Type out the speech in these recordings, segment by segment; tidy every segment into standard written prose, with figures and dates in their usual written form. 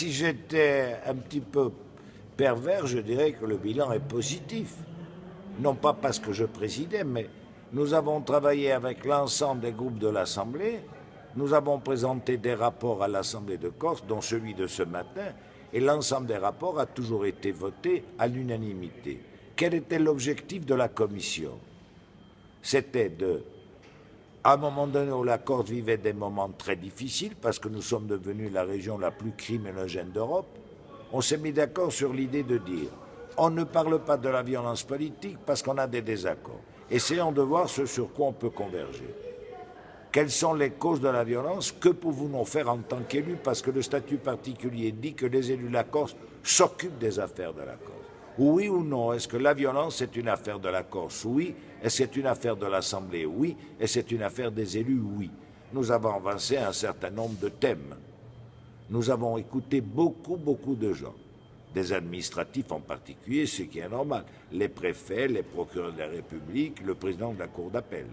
si j'étais un petit peu pervers, je dirais que le bilan est positif. Non pas parce que je présidais, mais nous avons travaillé avec l'ensemble des groupes de l'Assemblée. Nous avons présenté des rapports à l'Assemblée de Corse, dont celui de ce matin, et l'ensemble des rapports a toujours été voté à l'unanimité. Quel était l'objectif de la Commission? C'était à un moment donné où la Corse vivait des moments très difficiles, parce que nous sommes devenus la région la plus criminogène d'Europe, on s'est mis d'accord sur l'idée de dire on ne parle pas de la violence politique parce qu'on a des désaccords. Essayons de voir ce sur quoi on peut converger. Quelles sont les causes de la violence? Que pouvons-nous faire en tant qu'élus? Parce que le statut particulier dit que les élus de la Corse s'occupent des affaires de la Corse. Oui ou non? Est-ce que la violence est une affaire de la Corse? Oui. Est-ce que c'est une affaire de l'Assemblée? Oui. Et c'est une affaire des élus? Oui. Nous avons avancé un certain nombre de thèmes. Nous avons écouté beaucoup de gens, des administratifs en particulier, ce qui est normal, les préfets, les procureurs de la République, le président de la Cour d'appel,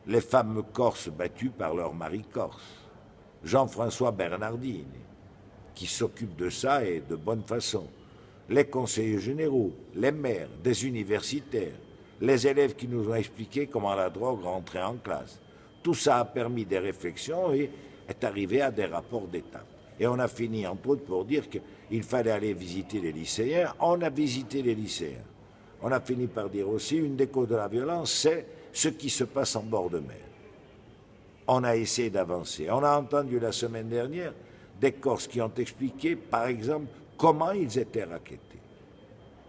les femmes corses battues par leur mari corse, Jean-François Bernardini, qui s'occupe de ça et de bonne façon, les conseillers généraux, les maires, des universitaires, les élèves qui nous ont expliqué comment la drogue rentrait en classe. Tout ça a permis des réflexions et est arrivé à des rapports d'étape. Et on a fini, entre autres, pour dire qu'il fallait aller visiter les lycéens. On a visité les lycéens. On a fini par dire aussi, une des causes de la violence, c'est ce qui se passe en bord de mer. On a essayé d'avancer. On a entendu la semaine dernière des Corses qui ont expliqué, par exemple, comment ils étaient rackettés.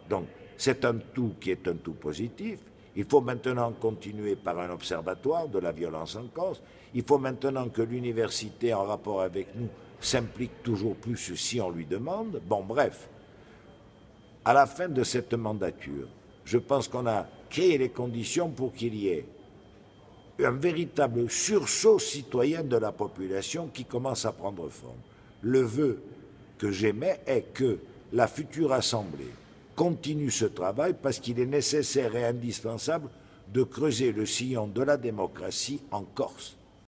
Donc, c'est un tout qui est un tout positif. Il faut maintenant continuer par un observatoire de la violence en Corse. Il faut maintenant que l'université, en rapport avec nous, s'implique toujours plus si on lui demande. Bon, bref, à la fin de cette mandature, je pense qu'on a créé les conditions pour qu'il y ait un véritable sursaut citoyen de la population qui commence à prendre forme. Le vœu que j'émets est que la future Assemblée continue ce travail parce qu'il est nécessaire et indispensable de creuser le sillon de la démocratie en Corse.